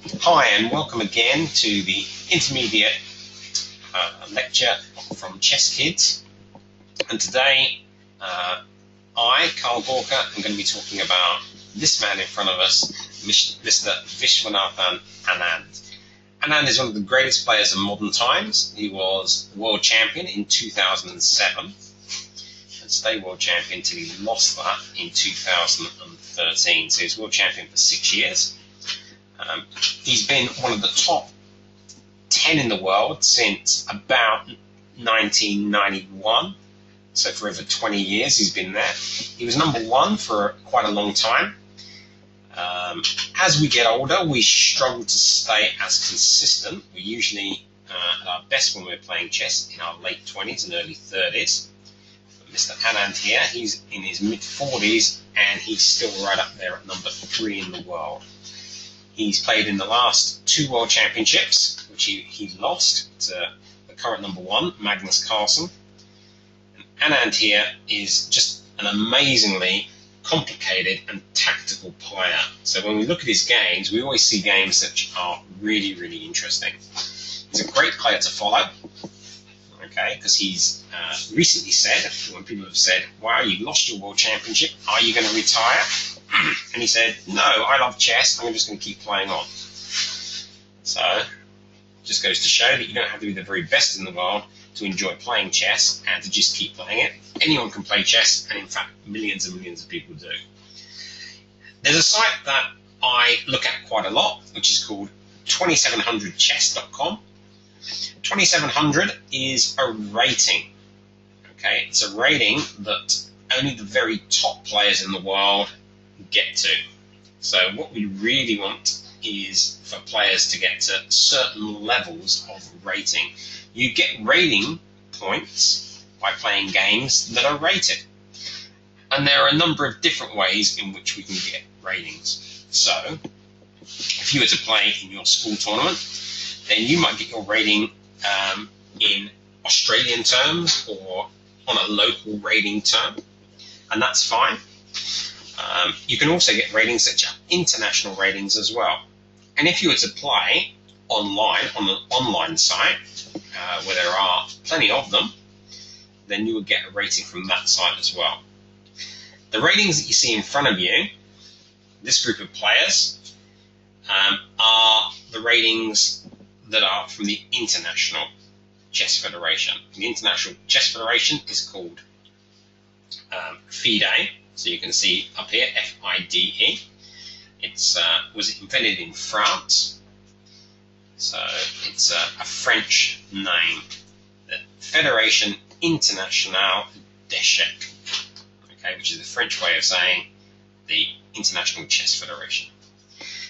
Hi and welcome again to the intermediate lecture from Chess Kids. And today I, Carl Gorka, am going to be talking about this man in front of us, Mr. Viswanathan Anand. Anand is one of the greatest players of modern times. He was world champion in 2007 and stayed world champion until he lost that in 2013. So he was world champion for 6 years. He's been one of the top 10 in the world since about 1991, so for over 20 years he's been there. He was number one for quite a long time. As we get older, we struggle to stay as consistent. We're usually at our best when we're playing chess in our late 20s and early 30s. But Mr. Anand here, he's in his mid-40s and he's still right up there at number 3 in the world. He's played in the last 2 World Championships, which he lost to the current number 1, Magnus Carlsen. And Anand here is just an amazingly complicated and tactical player. So when we look at his games, we always see games that are really, really interesting. He's a great player to follow, okay, because he's recently said, when people have said, wow, you lost your World Championship, are you going to retire? And he said, no, I love chess, I'm just going to keep playing on. So, just goes to show that you don't have to be the very best in the world to enjoy playing chess and to just keep playing it. Anyone can play chess, and in fact, millions and millions of people do. There's a site that I look at quite a lot, which is called 2700chess.com. 2700 is a rating. Okay, it's a rating that only the very top players in the world get to. So what we really want is for players to get to certain levels of rating. You get rating points by playing games that are rated. And there are a number of different ways in which we can get ratings. So if you were to play in your school tournament, then you might get your rating in Australian terms or on a local rating term, and that's fine. You can also get ratings that are international ratings as well. And if you were to play online, on an online site, where there are plenty of them, then you would get a rating from that site as well. The ratings that you see in front of you, this group of players, are the ratings that are from the International Chess Federation. The International Chess Federation is called FIDE. So you can see up here, FIDE. It was invented in France. So it's a French name. The Fédération Internationale d'Échecs, okay, which is the French way of saying the International Chess Federation.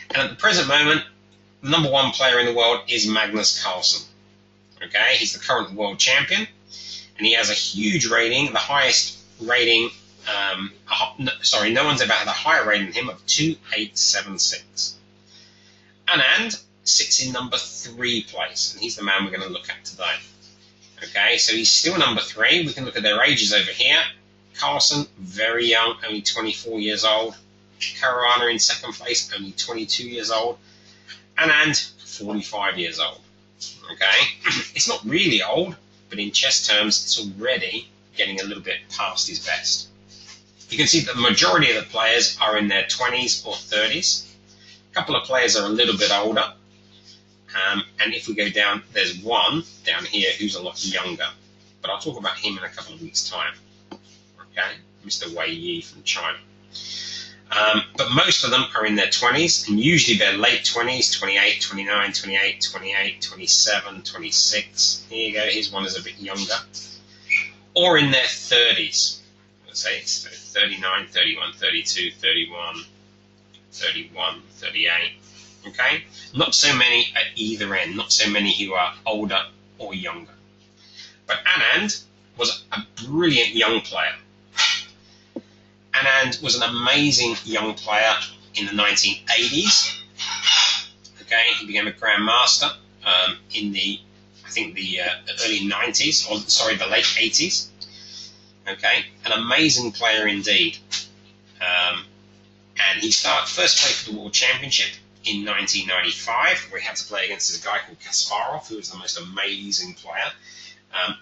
And at the present moment, the number 1 player in the world is Magnus Carlsen. Okay, he's the current world champion, and he has a huge rating, the highest rating. No one's ever had a higher rating than him of 2876. Anand sits in number 3 place, and he's the man we're going to look at today. Okay, so he's still number 3. We can look at their ages over here. Carlsen, very young, only 24 years old. Caruana in 2nd place, only 22 years old. Anand, 45 years old. Okay, it's not really old, but in chess terms, it's already getting a little bit past his best. You can see that the majority of the players are in their 20s or 30s. A couple of players are a little bit older. And if we go down, there's one down here who's a lot younger. But I'll talk about him in a couple of weeks' time. Okay, Mr. Wei Yi from China. But most of them are in their 20s, and usually they're late 20s, 28, 29, 28, 28, 27, 26. Here you go, here's one who's a bit younger. Or in their 30s. Let's say it's 39, 31, 32, 31, 31, 38. Okay? Not so many at either end, not so many who are older or younger. But Anand was a brilliant young player. Anand was an amazing young player in the 1980s. Okay, he became a Grandmaster in the early 90s, or sorry, the late 80s. Okay, an amazing player indeed. And he first played for the World Championship in 1995, where he had to play against this guy called Kasparov, who was the most amazing player.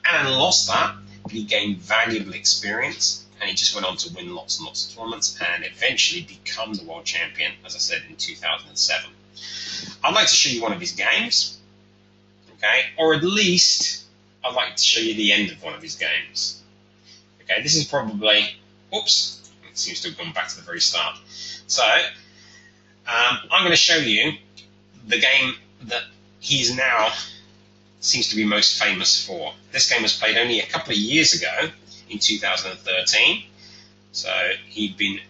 Anand lost that, but he gained valuable experience, and he just went on to win lots and lots of tournaments and eventually become the world champion, as I said, in 2007. I'd like to show you one of his games, okay, or at least I'd like to show you the end of one of his games. Okay, this is probably, oops, it seems to have gone back to the very start. So, I'm going to show you the game that he's now seems to be most famous for. This game was played only a couple of years ago, in 2013. So he'd been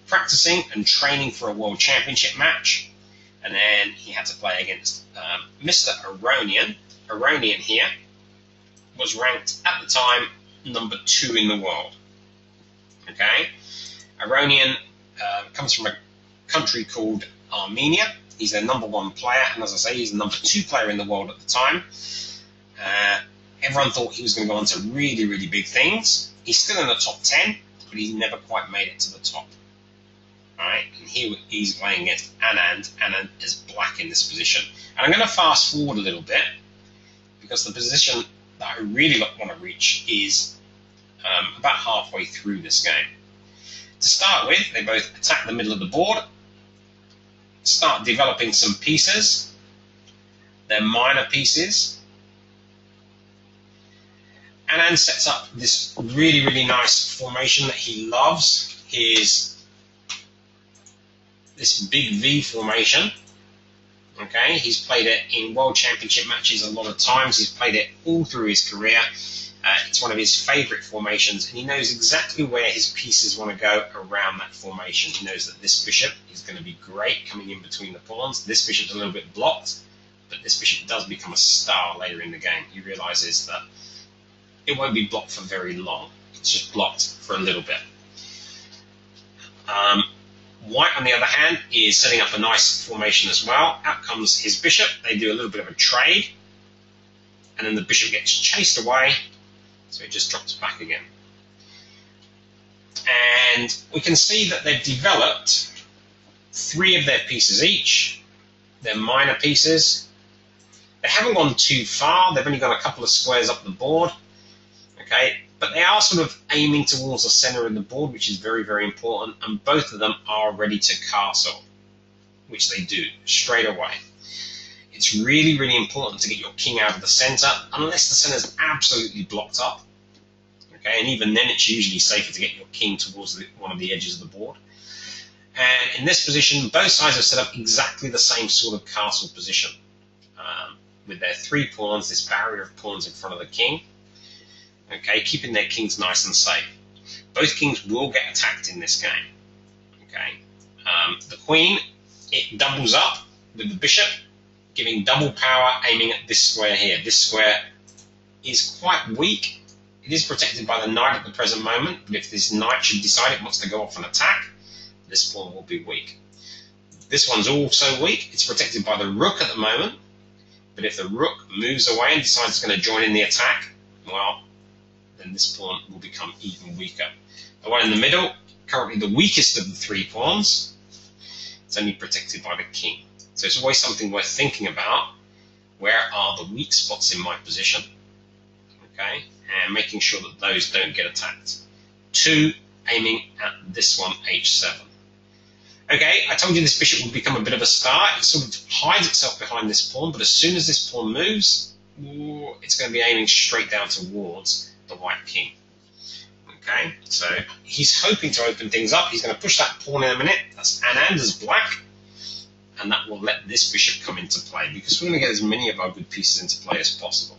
practicing and training for a world championship match, and then he had to play against Mr. Aronian. Aronian here was ranked at the time number 2 in the world. Okay, Aronian comes from a country called Armenia. He's their number 1 player, and as I say, he's the number 2 player in the world at the time. Everyone thought he was going to go on to really, really big things. He's still in the top 10, but he's never quite made it to the top. Alright, and here he's playing against Anand. Anand is black in this position. And I'm going to fast forward a little bit, because the position that I really want to reach is about halfway through this game. To start with, they both attack the middle of the board, start developing some pieces. They're minor pieces. Anand sets up this really, really nice formation that he loves. Here's this big V formation. Okay, he's played it in World Championship matches a lot of times. He's played it all through his career. It's one of his favourite formations, and he knows exactly where his pieces want to go around that formation. He knows that this bishop is going to be great coming in between the pawns. This bishop's a little bit blocked, but this bishop does become a star later in the game. He realises that it won't be blocked for very long. It's just blocked for a little bit. White, on the other hand, is setting up a nice formation as well. Out comes his bishop. They do a little bit of a trade, and then the bishop gets chased away, so it just drops back again. And we can see that they've developed 3 of their pieces each. They're minor pieces. They haven't gone too far. They've only gone a couple of squares up the board. Okay, but they are sort of aiming towards the center of the board, which is very, very important, and both of them are ready to castle, which they do straight away. It's really, really important to get your king out of the center, unless the center is absolutely blocked up. Okay, and even then it's usually safer to get your king towards one of the edges of the board. And in this position, both sides have set up exactly the same sort of castle position, with their 3 pawns, this barrier of pawns in front of the king. Okay, keeping their kings nice and safe. Both kings will get attacked in this game. Okay, the queen, it doubles up with the bishop, giving double power, aiming at this square here. This square is quite weak. It is protected by the knight at the present moment, but if this knight should decide it wants to go off and attack, this pawn will be weak. This one's also weak. It's protected by the rook at the moment, but if the rook moves away and decides it's going to join in the attack, well, then this pawn will become even weaker. The one in the middle, currently the weakest of the 3 pawns, it's only protected by the king. So it's always something worth thinking about. Where are the weak spots in my position? Okay, and making sure that those don't get attacked. 2, aiming at this one, h7. Okay, I told you this bishop would become a bit of a star. It sort of hides itself behind this pawn, but as soon as this pawn moves, it's going to be aiming straight down towards the white king. Okay, so he's hoping to open things up. He's going to push that pawn in a minute. That's Anand as black, and that will let this bishop come into play, because we're going to get as many of our good pieces into play as possible.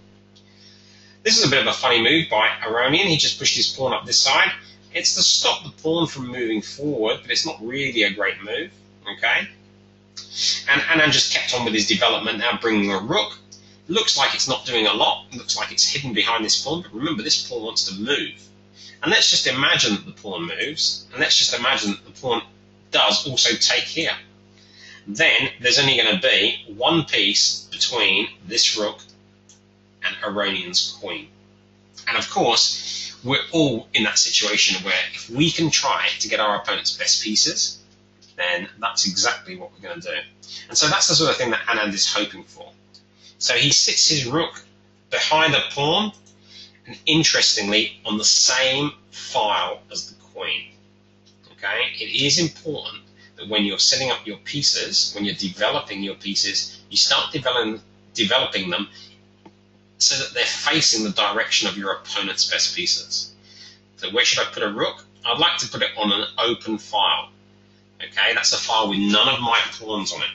This is a bit of a funny move by Aronian. He just pushed his pawn up this side. It's to stop the pawn from moving forward, but it's not really a great move. Okay, and Anand just kept on with his development, now bringing a rook. Looks like it's not doing a lot. It looks like it's hidden behind this pawn, but remember, this pawn wants to move. And let's just imagine that the pawn moves, and let's just imagine that the pawn does also take here. Then there's only going to be one piece between this rook and Aronian's queen. And of course, we're all in that situation where if we can try to get our opponent's best pieces, then that's exactly what we're going to do. And so that's the sort of thing that Anand is hoping for. So he sits his rook behind a pawn, and interestingly, on the same file as the queen. Okay? It is important that when you're setting up your pieces, when you're developing your pieces, you start developing them so that they're facing the direction of your opponent's best pieces. So where should I put a rook? I'd like to put it on an open file. Okay, that's a file with none of my pawns on it.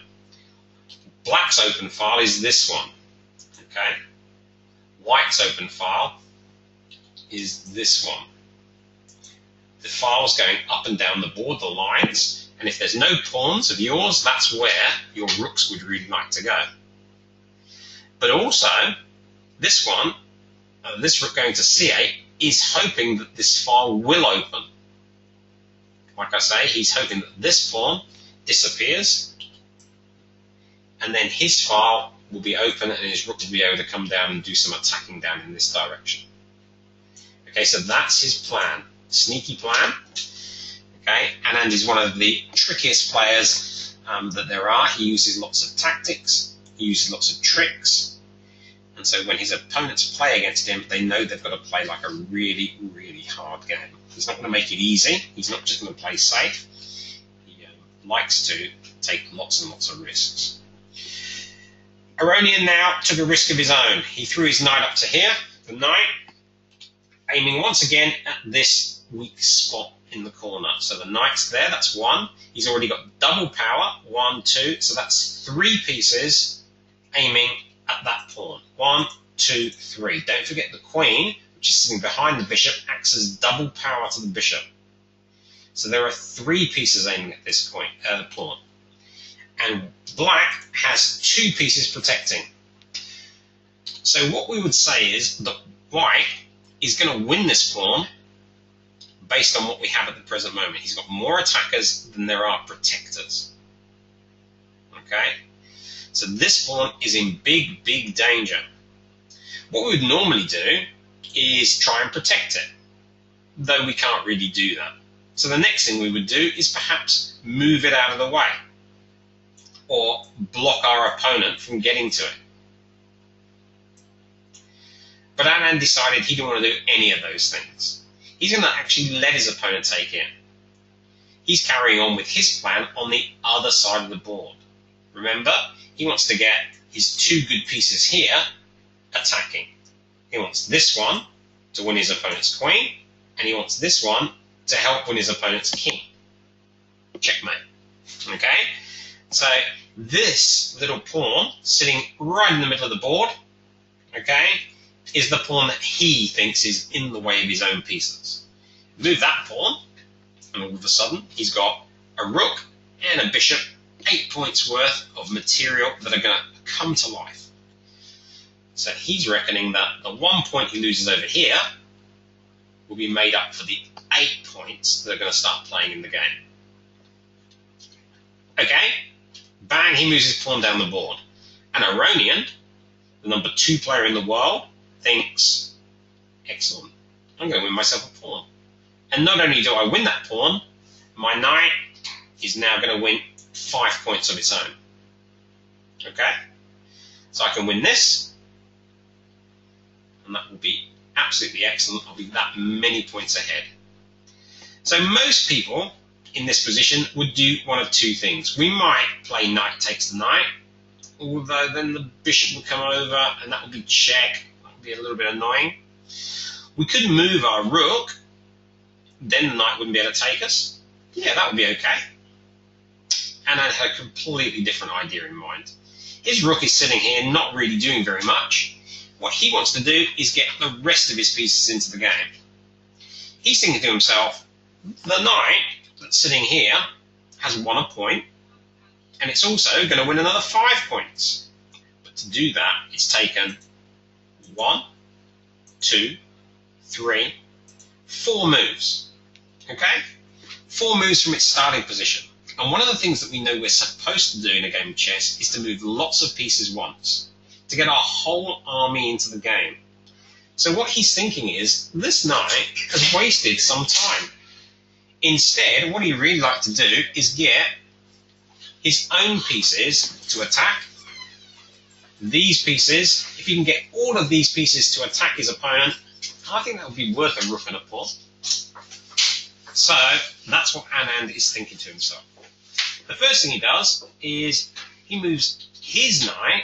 Black's open file is this one. Okay, White's open file is this one. The file's going up and down the board, the lines, and if there's no pawns of yours, that's where your rooks would really like to go. But also, this one, this rook going to c8, is hoping that this file will open. Like I say, he's hoping that this pawn disappears, and then his file will be open and his rook will be able to come down and do some attacking down in this direction. Okay, so that's his plan. Sneaky plan. Okay, Anand is one of the trickiest players that there are. He uses lots of tactics, he uses lots of tricks, and so when his opponents play against him, they know they've got to play like a really, really hard game. He's not going to make it easy. He's not just going to play safe. He likes to take lots and lots of risks. Aronian now took a risk of his own. He threw his knight up to here, the knight, aiming once again at this weak spot in the corner. So the knight's there, that's one. He's already got double power, 1, 2, so that's 3 pieces aiming at that pawn. 1, 2, 3. Don't forget the queen, which is sitting behind the bishop, acts as double power to the bishop. So there are 3 pieces aiming at this pawn. And black has 2 pieces protecting. So what we would say is that white is going to win this pawn based on what we have at the present moment. He's got more attackers than there are protectors. Okay? So this pawn is in big, big danger. What we would normally do is try and protect it, though we can't really do that. So the next thing we would do is perhaps move it out of the way, or block our opponent from getting to it. But Anand decided he didn't want to do any of those things. He's going to actually let his opponent take it. He's carrying on with his plan on the other side of the board. Remember, he wants to get his 2 good pieces here attacking. He wants this one to win his opponent's queen, and he wants this one to help win his opponent's king. Checkmate. Okay? So this little pawn sitting right in the middle of the board, okay, is the pawn that he thinks is in the way of his own pieces. Move that pawn, and all of a sudden he's got a rook and a bishop, 8 points worth of material that are going to come to life. So he's reckoning that the 1 point he loses over here will be made up for the 8 points that are going to start playing in the game. Okay, bang, he moves his pawn down the board. And Aronian, the number 2 player in the world, thinks, excellent, I'm going to win myself a pawn. And not only do I win that pawn, my knight is now going to win 5 points of its own. Okay? So I can win this, and that will be absolutely excellent. I'll be that many points ahead. So most people in this position would do one of 2 things. We might play knight takes the knight, although then the bishop will come over, and that will be check. Be a little bit annoying. We could move our rook, then the knight wouldn't be able to take us. Yeah, that would be okay. And I had a completely different idea in mind. His rook is sitting here not really doing very much. What he wants to do is get the rest of his pieces into the game. He's thinking to himself, the knight that's sitting here has won a point, and it's also going to win another 5 points. But to do that, it's taken 1, 2, 3, 4 moves. Okay? 4 moves from its starting position. And one of the things that we know we're supposed to do in a game of chess is to move lots of pieces once, to get our whole army into the game. So what he's thinking is, this knight has wasted some time. Instead, what he'd really like to do is get his own pieces to attack. These pieces, if he can get all of these pieces to attack his opponent, I think that would be worth a rook and a pawn. So that's what Anand is thinking to himself. The first thing he does is he moves his knight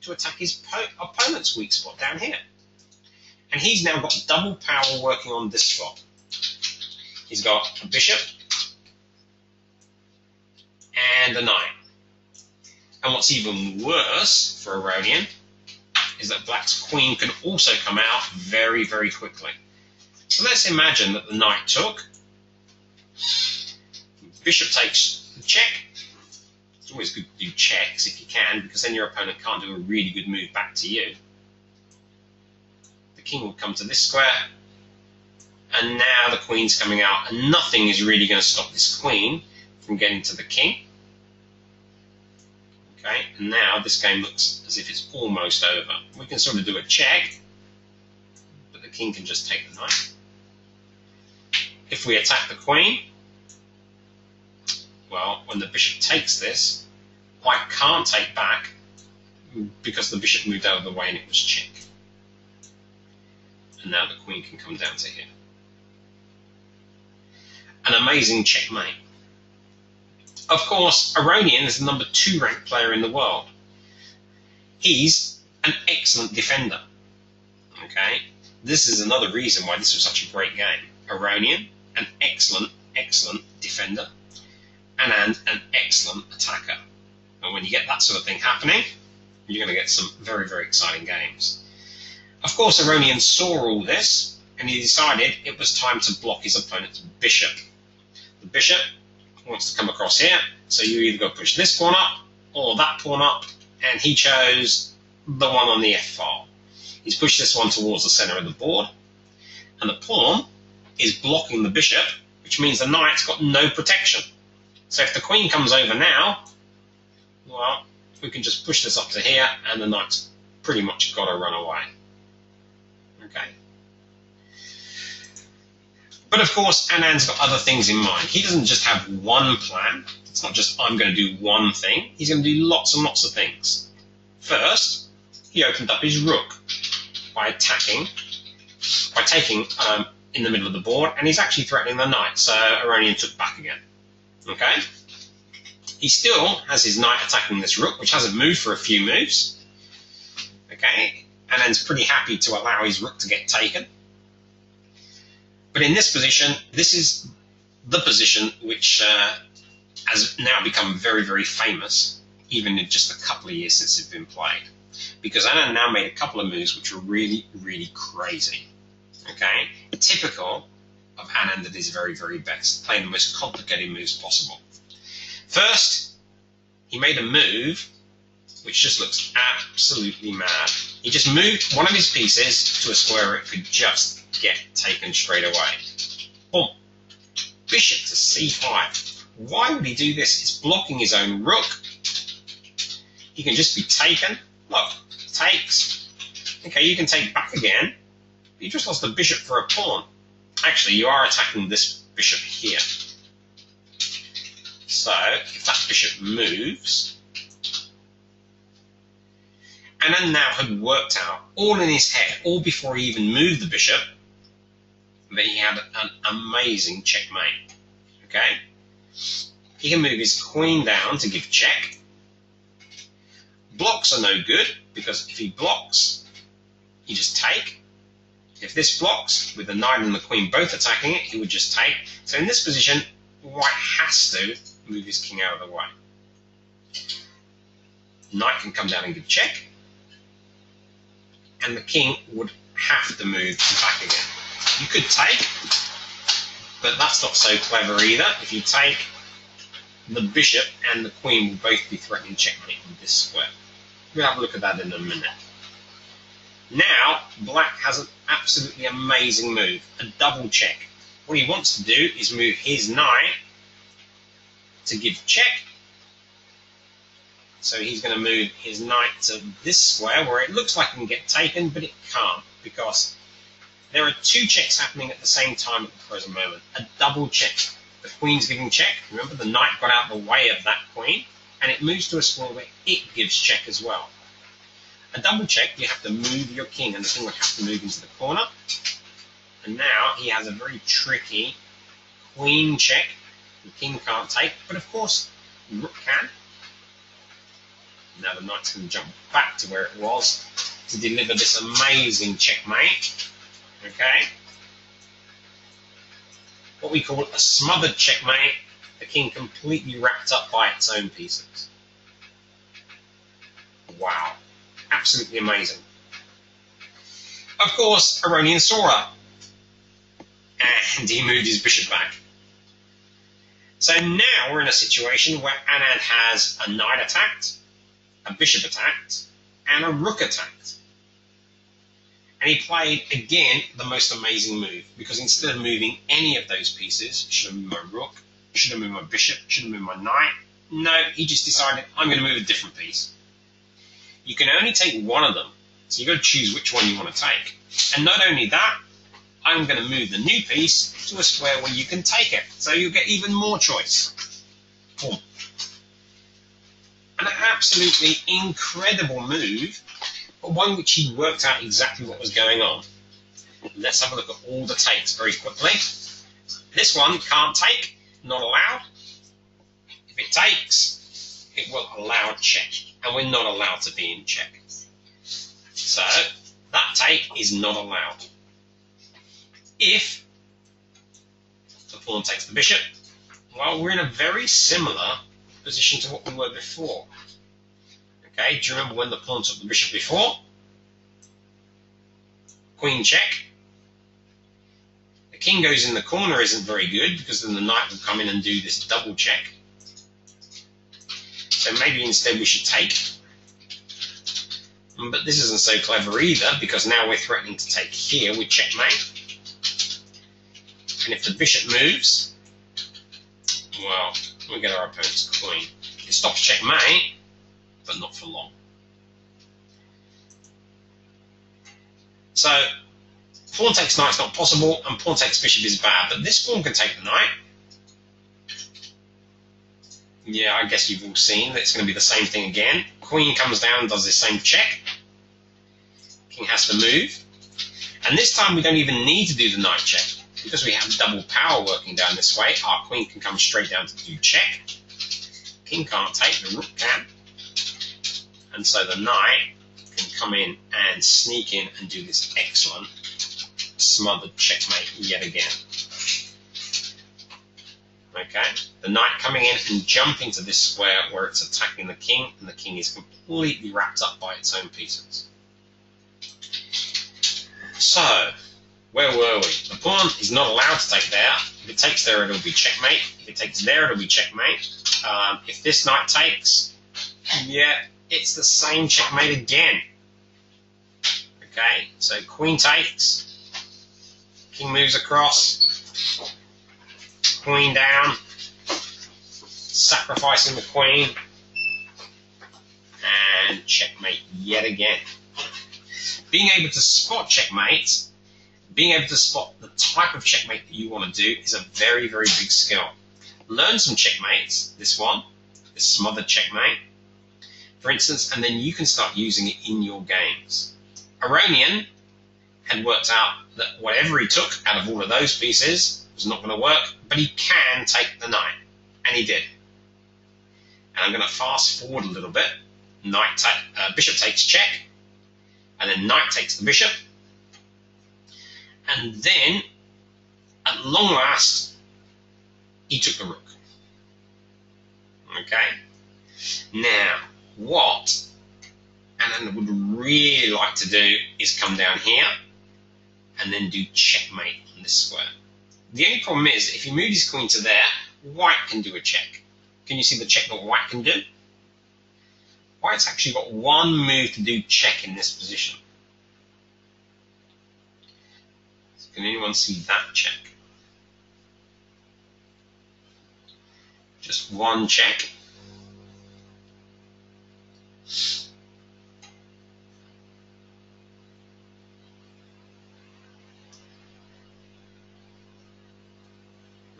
to attack his opponent's weak spot down here. And he's now got double power working on this spot. He's got a bishop and a knight. And what's even worse for Aronian is that Black's queen can also come out very, very quickly. So let's imagine that the knight took, bishop takes the check. It's always good to do checks if you can, because then your opponent can't do a really good move back to you. The king will come to this square, and now the queen's coming out, and nothing is really going to stop this queen from getting to the king. Okay, and now this game looks as if it's almost over. We can sort of do a check, but the king can just take the knight. If we attack the queen, well, when the bishop takes this, White can't take back because the bishop moved out of the way and it was check. And now the queen can come down to here. An amazing checkmate. Of course, Aronian is the number 2 ranked player in the world. He's an excellent defender. Okay, this is another reason why this was such a great game. Aronian, an excellent defender, and an excellent attacker. And when you get that sort of thing happening, you're going to get some very, very exciting games. Of course, Aronian saw all this, and he decided it was time to block his opponent's bishop. The bishop wants to come across here, so you either got to push this pawn up or that pawn up, and he chose the one on the f-file. He's pushed this one towards the center of the board, and the pawn is blocking the bishop, which means the knight's got no protection. So if the queen comes over now, well, we can just push this up to here, and the knight's pretty much got to run away. Okay. But of course, Anand's got other things in mind. He doesn't just have one plan. It's not just, I'm going to do one thing. He's going to do lots and lots of things. First, he opened up his rook by taking in the middle of the board, and he's actually threatening the knight, so Aronian took back again. Okay? He still has his knight attacking this rook, which hasn't moved for a few moves. Okay? Anand's pretty happy to allow his rook to get taken. But in this position, this is the position which has now become very, very famous, even in just a couple of years since it's been played. Because Anand now made a couple of moves which were really, really crazy. Okay? Typical of Anand at his very, very best, playing the most complicated moves possible. First, he made a move which just looks absolutely mad. He just moved one of his pieces to a square where it could just get taken straight away. Boom. Bishop to c5. Why would he do this? It's blocking his own rook. He can just be taken. Look, takes. Okay, you can take back again. You just lost the bishop for a pawn. Actually, you are attacking this bishop here. So, if that bishop moves, Anand now had worked out, all in his head, all before he even moved the bishop, that he had an amazing checkmate. Okay? He can move his queen down to give check. Blocks are no good, because if he blocks, you just take. If this blocks, with the knight and the queen both attacking it, he would just take. So in this position, White has to move his king out of the way. Knight can come down and give check. And the king would have to move back again. You could take, but that's not so clever either. If you take, the bishop and the queen will both be threatening checkmate in this square. We'll have a look at that in a minute. Now, Black has an absolutely amazing move, a double check. What he wants to do is move his knight to give check. So he's going to move his knight to this square where it looks like it can get taken, but it can't, because there are two checks happening at the same time at the present moment. A double check. The queen's giving check. Remember, the knight got out the way of that queen, and it moves to a square where it gives check as well. A double check, you have to move your king, and the king would have to move into the corner. And now he has a very tricky queen check. The king can't take, but of course, the rook can. Now the knight's going to jump back to where it was to deliver this amazing checkmate. Okay? What we call a smothered checkmate, the king completely wrapped up by its own pieces. Wow. Absolutely amazing. Of course, Aronian saw her, and he moved his bishop back. So now we're in a situation where Anand has a knight attacked, a bishop attacked, and a rook attacked. And he played, again, the most amazing move, because instead of moving any of those pieces, should have moved my rook, should have moved my bishop, should have moved my knight. No, he just decided, I'm going to move a different piece. You can only take one of them, so you've got to choose which one you want to take. And not only that, I'm going to move the new piece to a square where you can take it, so you'll get even more choice. Boom. An absolutely incredible move, but one which he worked out exactly what was going on. Let's have a look at all the takes very quickly. This one can't take, not allowed. If it takes, it will allow check, and we're not allowed to be in check. So that take is not allowed. If the pawn takes the bishop, well, we're in a very similar position to what we were before. Okay, do you remember when the pawn took the bishop before? Queen check. The king goes in the corner isn't very good, because then the knight will come in and do this double check. So maybe instead we should take. But this isn't so clever either, because now we're threatening to take here with checkmate. And if the bishop moves, well, we get our opponent's queen. It stops checkmate, but not for long. So, pawn takes knight's not possible, and pawn takes bishop is bad, but this pawn can take the knight. Yeah, I guess you've all seen that it's going to be the same thing again. Queen comes down, does the same check. King has to move. And this time we don't even need to do the knight check. Because we have double power working down this way, our queen can come straight down to do check. King can't take, the rook can. And so the knight can come in and sneak in and do this excellent smothered checkmate yet again. Okay, the knight coming in and jumping to this square where it's attacking the king, and the king is completely wrapped up by its own pieces. So, where were we? The pawn is not allowed to take there. If it takes there, it'll be checkmate. If it takes there, it'll be checkmate. If this knight takes, yeah, it's the same checkmate again. Okay, so queen takes, king moves across, queen down, sacrificing the queen, and checkmate yet again. Being able to spot checkmate, being able to spot the type of checkmate that you want to do is a very, very big skill. Learn some checkmates, this one, this smothered checkmate, for instance, and then you can start using it in your games. Aronian had worked out that whatever he took out of all of those pieces was not going to work, but he can take the knight, and he did. And I'm going to fast forward a little bit. Bishop takes check, and then knight takes the bishop, and then, at long last, he took the rook. Okay? Now, what Anand would really like to do is come down here and then do checkmate on this square. The only problem is, if you move his queen to there, white can do a check. Can you see the check that white can do? White's actually got one move to do check in this position. Can anyone see that check? Just one check.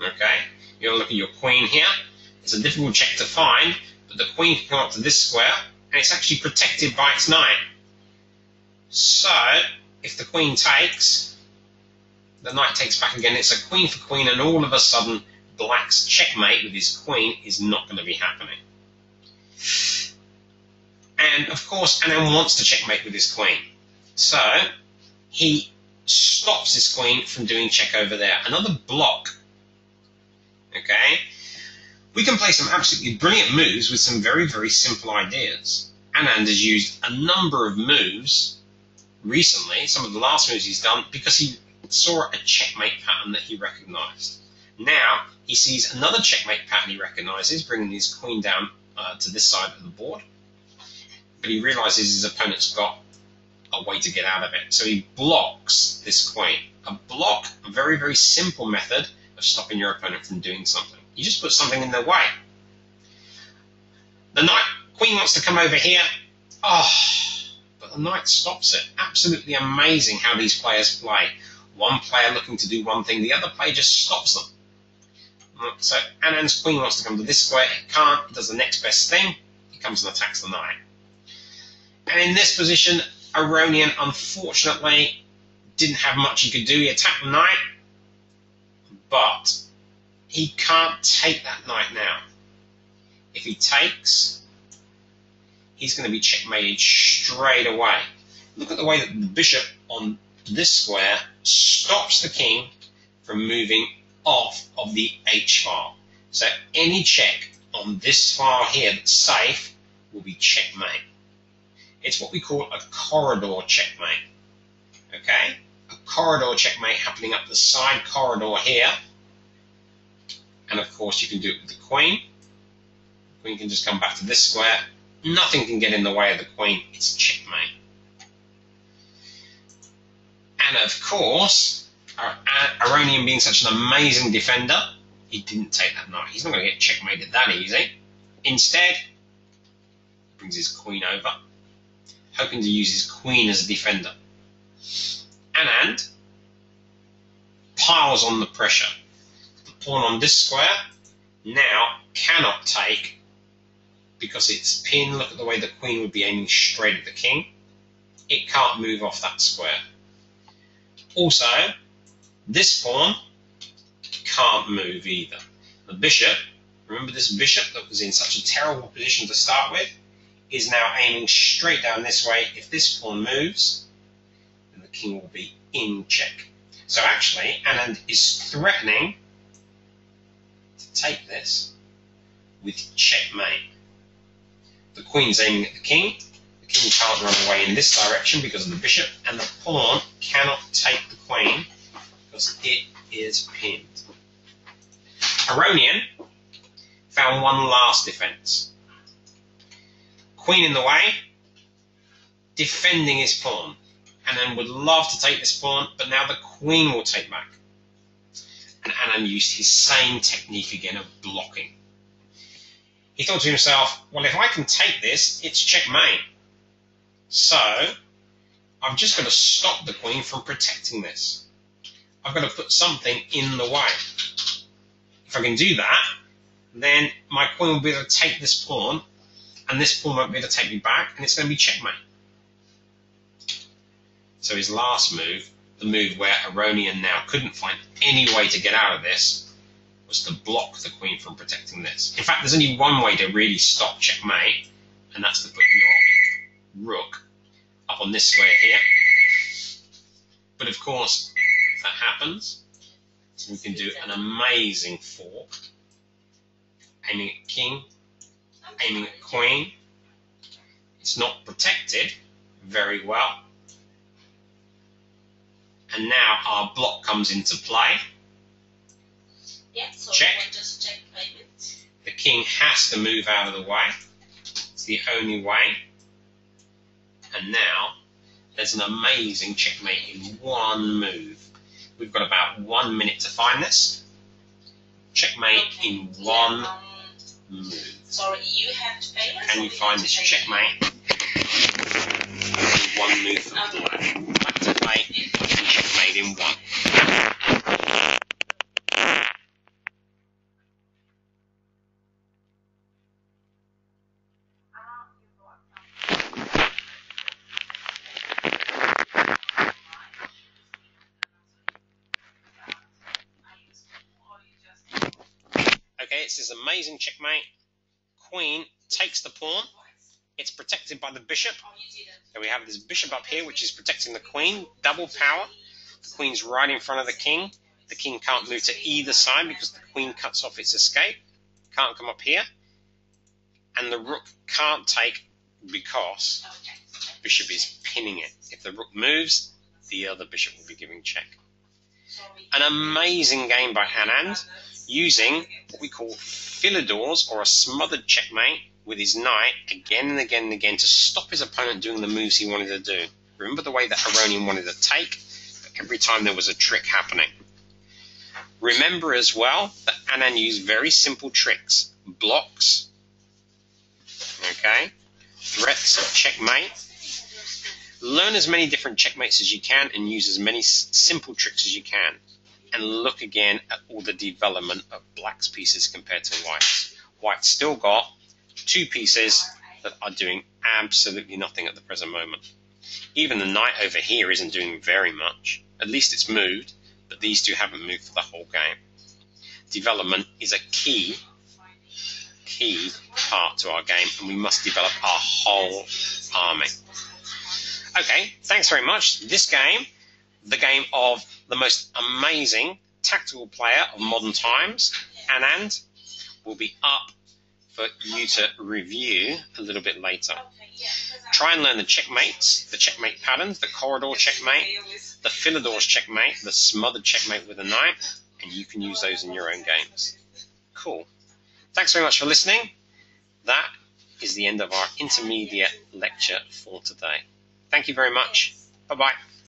Okay, you'll at your queen here. It's a difficult check to find, but the queen can come up to this square, and it's actually protected by its knight. So, if the queen takes, the knight takes back again. It's a queen for queen, and all of a sudden, black's checkmate with his queen is not going to be happening. And, of course, Anand wants to checkmate with his queen. So, he stops his queen from doing check over there. Another block. Okay? We can play some absolutely brilliant moves with some very, very simple ideas. Anand has used a number of moves recently, some of the last moves he's done, because he saw a checkmate pattern that he recognised. Now, he sees another checkmate pattern he recognises, bringing his queen down to this side of the board. But he realises his opponent's got a way to get out of it. So he blocks this queen. A block, a very, very simple method of stopping your opponent from doing something. You just put something in their way. The queen wants to come over here. Oh, but the knight stops it. Absolutely amazing how these players play. One player looking to do one thing, the other player just stops them. So Anand's queen wants to come to this square. It can't. It does the next best thing. It comes and attacks the knight. And in this position, Aronian, unfortunately, didn't have much he could do. He attacked the knight, but he can't take that knight now. If he takes, he's going to be checkmated straight away. Look at the way that the bishop on this square stops the king from moving off of the H file. So any check on this file here that's safe will be checkmate. It's what we call a corridor checkmate. Okay? A corridor checkmate happening up the side corridor here. And of course you can do it with the queen. The queen can just come back to this square. Nothing can get in the way of the queen. It's checkmate. And of course, Aronian being such an amazing defender, he didn't take that knight. He's not going to get checkmated that easy. Instead, he brings his queen over, hoping to use his queen as a defender. Anand piles on the pressure. The pawn on this square now cannot take because it's pinned. Look at the way the queen would be aiming straight at the king. It can't move off that square. Also, this pawn can't move either. The bishop, remember this bishop that was in such a terrible position to start with, is now aiming straight down this way. If this pawn moves, then the king will be in check. So actually, Anand is threatening to take this with checkmate. The queen's aiming at the king. The king can't run away in this direction because of the bishop, and the pawn cannot take the queen because it is pinned. Aronian found one last defense. Queen in the way, defending his pawn. Anand would love to take this pawn, but now the queen will take back. And Anand used his same technique again of blocking. He thought to himself, well, if I can take this, it's checkmate. So, I've just got to stop the queen from protecting this. I've got to put something in the way. If I can do that, then my queen will be able to take this pawn, and this pawn won't be able to take me back, and it's going to be checkmate. So his last move, the move where Aronian now couldn't find any way to get out of this, was to block the queen from protecting this. In fact, there's only one way to really stop checkmate, and that's to put your rook up on this square here. But of course, if that happens, we can do an amazing fork, aiming at king, aiming at queen. It's not protected very well. And now our block comes into play. Yeah, so check. Just check payment. The king has to move out of the way. It's the only way. And now there's an amazing checkmate in one move. We've got about 1 minute to find this. Checkmate in one move. Sorry, you have to pay us. Can you find this checkmate? One move for the black. Black to play and checkmate in one. Gets this amazing checkmate. Queen takes the pawn. It's protected by the bishop. So we have this bishop up here, which is protecting the queen. Double power. The queen's right in front of the king. The king can't move to either side because the queen cuts off its escape. Can't come up here. And the rook can't take because the bishop is pinning it. If the rook moves, the other bishop will be giving check. An amazing game by Anand, using what we call Philadors, or a smothered checkmate, with his knight again and again and again to stop his opponent doing the moves he wanted to do. Remember the way that Aronian wanted to take, but every time there was a trick happening. Remember as well that Anand used very simple tricks. Blocks, okay, threats of checkmate. Learn as many different checkmates as you can and use as many simple tricks as you can. And look again at all the development of black's pieces compared to white's. White's still got two pieces that are doing absolutely nothing at the present moment. Even the knight over here isn't doing very much. At least it's moved, but these two haven't moved for the whole game. Development is a key part to our game, and we must develop our whole army. Okay, thanks very much. This game, the game of the most amazing tactical player of modern times, Anand, will be up for you to review a little bit later. Try and learn the checkmates, the checkmate patterns, the corridor checkmate, the Philador's checkmate, the smothered checkmate with a knight, and you can use those in your own games. Cool. Thanks very much for listening. That is the end of our intermediate lecture for today. Thank you very much. Bye-bye.